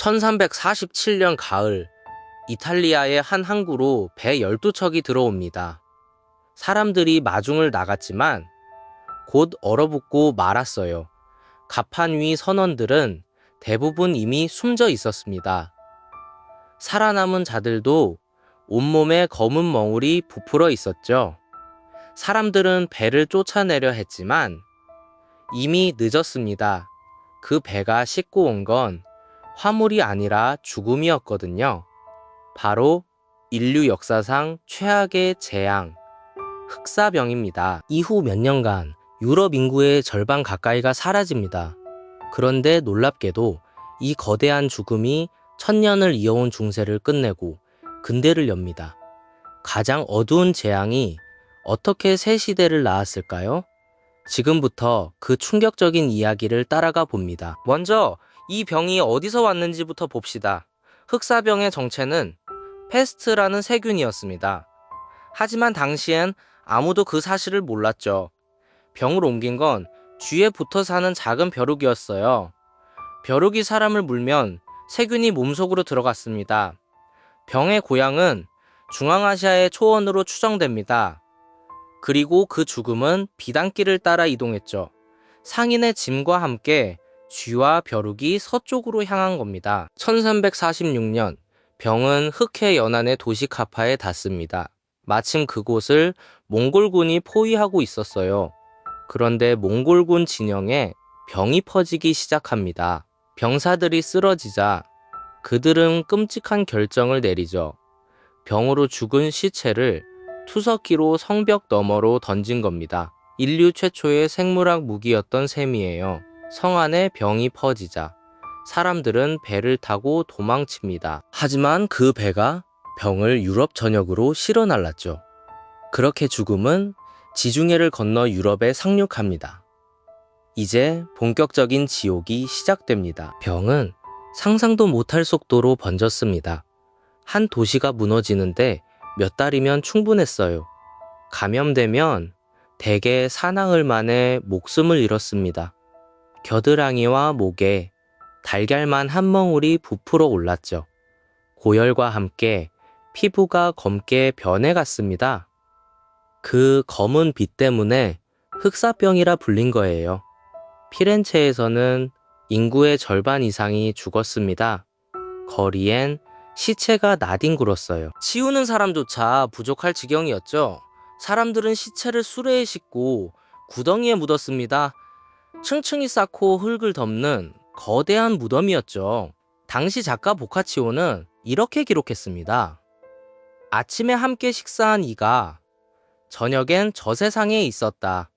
1347년 가을, 이탈리아의 한 항구로 배 12척이 들어옵니다. 사람들이 마중을 나갔지만 곧 얼어붙고 말았어요. 갑판 위 선원들은 대부분 이미 숨져 있었습니다. 살아남은 자들도 온몸에 검은 멍울이 부풀어 있었죠. 사람들은 배를 쫓아내려 했지만 이미 늦었습니다. 그 배가 싣고 온 건 화물이 아니라 죽음이었거든요. 바로 인류 역사상 최악의 재앙, 흑사병입니다. 이후 몇 년간 유럽 인구의 절반 가까이가 사라집니다. 그런데 놀랍게도 이 거대한 죽음이 천년을 이어온 중세를 끝내고 근대를 엽니다. 가장 어두운 재앙이 어떻게 새 시대를 낳았을까요? 지금부터 그 충격적인 이야기를 따라가 봅니다. 먼저 이 병이 어디서 왔는지부터 봅시다. 흑사병의 정체는 페스트라는 세균이었습니다. 하지만 당시엔 아무도 그 사실을 몰랐죠. 병을 옮긴 건 쥐에 붙어 사는 작은 벼룩이었어요. 벼룩이 사람을 물면 세균이 몸속으로 들어갔습니다. 병의 고향은 중앙아시아의 초원으로 추정됩니다. 그리고 그 죽음은 비단길을 따라 이동했죠. 상인의 짐과 함께 쥐와 벼룩이 서쪽으로 향한 겁니다. 1346년 병은 흑해 연안의 도시 카파에 닿습니다. 마침 그곳을 몽골군이 포위하고 있었어요. 그런데 몽골군 진영에 병이 퍼지기 시작합니다. 병사들이 쓰러지자 그들은 끔찍한 결정을 내리죠. 병으로 죽은 시체를 투석기로 성벽 너머로 던진 겁니다. 인류 최초의 생물학 무기였던 셈이에요. 성 안에 병이 퍼지자 사람들은 배를 타고 도망칩니다. 하지만 그 배가 병을 유럽 전역으로 실어 날랐죠. 그렇게 죽음은 지중해를 건너 유럽에 상륙합니다. 이제 본격적인 지옥이 시작됩니다. 병은 상상도 못할 속도로 번졌습니다. 한 도시가 무너지는데 몇 달이면 충분했어요. 감염되면 대개 사나흘 만에 목숨을 잃었습니다. 겨드랑이와 목에 달걀만 한 멍울이 부풀어 올랐죠. 고열과 함께 피부가 검게 변해갔습니다. 그 검은 빛 때문에 흑사병이라 불린 거예요. 피렌체에서는 인구의 절반 이상이 죽었습니다. 거리엔 시체가 나뒹굴었어요. 치우는 사람조차 부족할 지경이었죠. 사람들은 시체를 수레에 싣고 구덩이에 묻었습니다. 층층이 쌓고 흙을 덮는 거대한 무덤이었죠. 당시 작가 보카치오는 이렇게 기록했습니다. 아침에 함께 식사한 이가 저녁엔 저 세상에 있었다.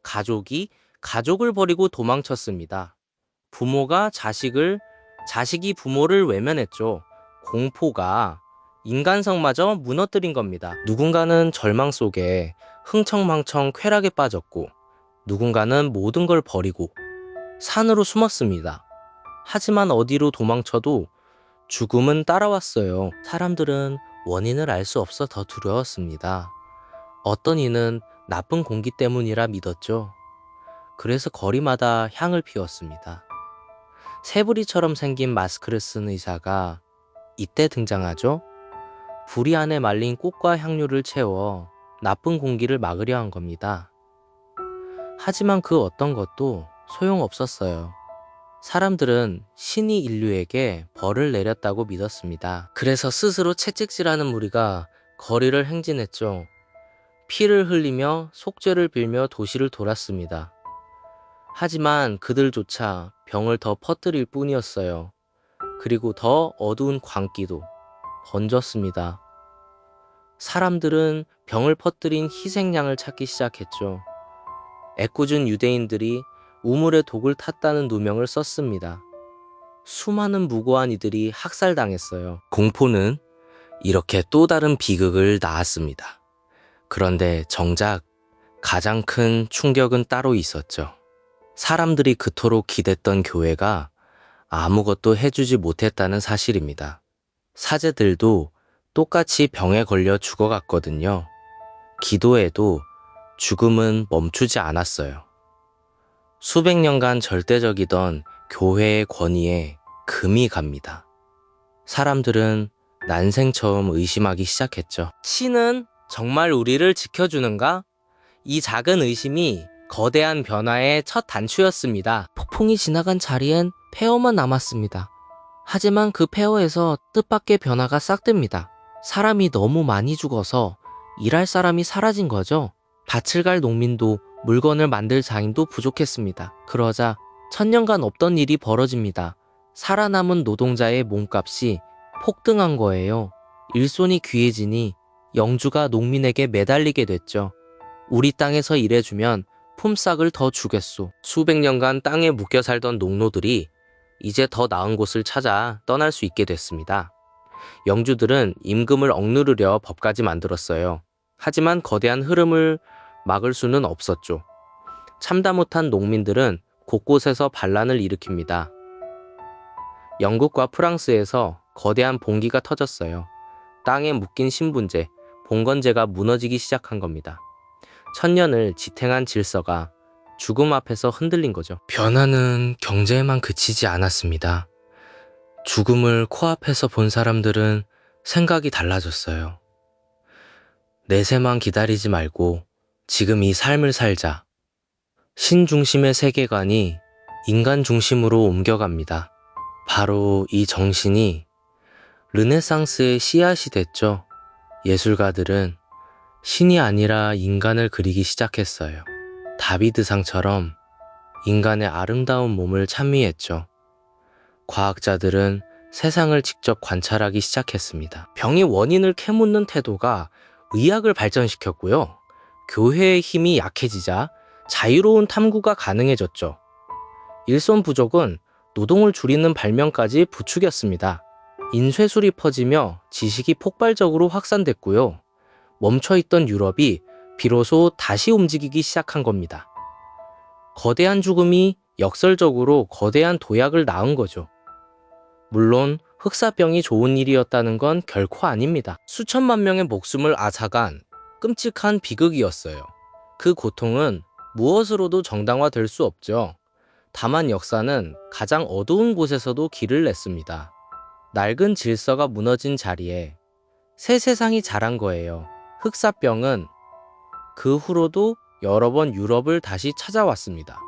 가족이 가족을 버리고 도망쳤습니다. 부모가 자식을, 자식이 부모를 외면했죠. 공포가 인간성마저 무너뜨린 겁니다. 누군가는 절망 속에 흥청망청 쾌락에 빠졌고 누군가는 모든 걸 버리고 산으로 숨었습니다. 하지만 어디로 도망쳐도 죽음은 따라왔어요. 사람들은 원인을 알 수 없어 더 두려웠습니다. 어떤 이는 나쁜 공기 때문이라 믿었죠. 그래서 거리마다 향을 피웠습니다. 새부리처럼 생긴 마스크를 쓴 의사가 이때 등장하죠. 부리 안에 말린 꽃과 향료를 채워 나쁜 공기를 막으려 한 겁니다. 하지만 그 어떤 것도 소용없었어요. 사람들은 신이 인류에게 벌을 내렸다고 믿었습니다. 그래서 스스로 채찍질하는 무리가 거리를 행진했죠. 피를 흘리며 속죄를 빌며 도시를 돌았습니다. 하지만 그들조차 병을 더 퍼뜨릴 뿐이었어요. 그리고 더 어두운 광기도 번졌습니다. 사람들은 병을 퍼뜨린 희생양을 찾기 시작했죠. 애꿎은 유대인들이 우물에 독을 탔다는 누명을 썼습니다. 수많은 무고한 이들이 학살당했어요. 공포는 이렇게 또 다른 비극을 낳았습니다. 그런데 정작 가장 큰 충격은 따로 있었죠. 사람들이 그토록 기댔던 교회가 아무것도 해주지 못했다는 사실입니다. 사제들도 똑같이 병에 걸려 죽어갔거든요. 기도해도 죽음은 멈추지 않았어요. 수백 년간 절대적이던 교회의 권위에 금이 갑니다. 사람들은 난생 처음 의심하기 시작했죠. 신은 정말 우리를 지켜주는가? 이 작은 의심이 거대한 변화의 첫 단추였습니다. 폭풍이 지나간 자리엔 폐허만 남았습니다. 하지만 그 폐허에서 뜻밖의 변화가 싹듭니다. 사람이 너무 많이 죽어서 일할 사람이 사라진 거죠. 밭을 갈 농민도 물건을 만들 장인도 부족했습니다. 그러자 천년간 없던 일이 벌어집니다. 살아남은 노동자의 몸값이 폭등한 거예요. 일손이 귀해지니 영주가 농민에게 매달리게 됐죠. 우리 땅에서 일해주면 품삯을 더 주겠소. 수백 년간 땅에 묶여 살던 농노들이 이제 더 나은 곳을 찾아 떠날 수 있게 됐습니다. 영주들은 임금을 억누르려 법까지 만들었어요. 하지만 거대한 흐름을 막을 수는 없었죠. 참다 못한 농민들은 곳곳에서 반란을 일으킵니다. 영국과 프랑스에서 거대한 봉기가 터졌어요. 땅에 묶인 신분제, 봉건제가 무너지기 시작한 겁니다. 천년을 지탱한 질서가 죽음 앞에서 흔들린 거죠. 변화는 경제에만 그치지 않았습니다. 죽음을 코앞에서 본 사람들은 생각이 달라졌어요. 내세만 기다리지 말고 지금 이 삶을 살자. 신 중심의 세계관이 인간 중심으로 옮겨갑니다. 바로 이 정신이 르네상스의 씨앗이 됐죠. 예술가들은 신이 아니라 인간을 그리기 시작했어요. 다비드상처럼 인간의 아름다운 몸을 찬미했죠. 과학자들은 세상을 직접 관찰하기 시작했습니다. 병의 원인을 캐묻는 태도가 의학을 발전시켰고요. 교회의 힘이 약해지자 자유로운 탐구가 가능해졌죠. 일손 부족은 노동을 줄이는 발명까지 부추겼습니다. 인쇄술이 퍼지며 지식이 폭발적으로 확산됐고요. 멈춰있던 유럽이 비로소 다시 움직이기 시작한 겁니다. 거대한 죽음이 역설적으로 거대한 도약을 낳은 거죠. 물론 흑사병이 좋은 일이었다는 건 결코 아닙니다. 수천만 명의 목숨을 앗아간 끔찍한 비극이었어요. 그 고통은 무엇으로도 정당화될 수 없죠. 다만 역사는 가장 어두운 곳에서도 길을 냈습니다. 낡은 질서가 무너진 자리에 새 세상이 자란 거예요. 흑사병은 그 후로도 여러 번 유럽을 다시 찾아왔습니다.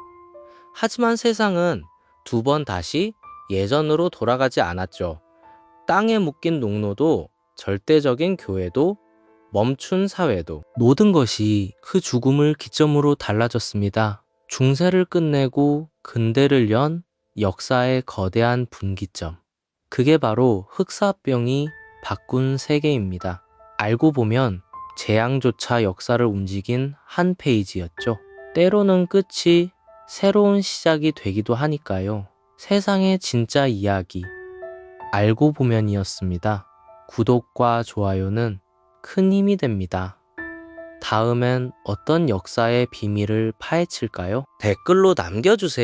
하지만 세상은 두 번 다시 예전으로 돌아가지 않았죠. 땅에 묶인 농노도 절대적인 교회도 멈춘 사회도 모든 것이 그 죽음을 기점으로 달라졌습니다. 중세를 끝내고 근대를 연 역사의 거대한 분기점. 그게 바로 흑사병이 바꾼 세계입니다. 알고 보면 재앙조차 역사를 움직인 한 페이지였죠. 때로는 끝이 새로운 시작이 되기도 하니까요. 세상의 진짜 이야기 알고 보면이었습니다. 구독과 좋아요는 큰 힘이 됩니다. 다음엔 어떤 역사의 비밀을 파헤칠까요? 댓글로 남겨주세요.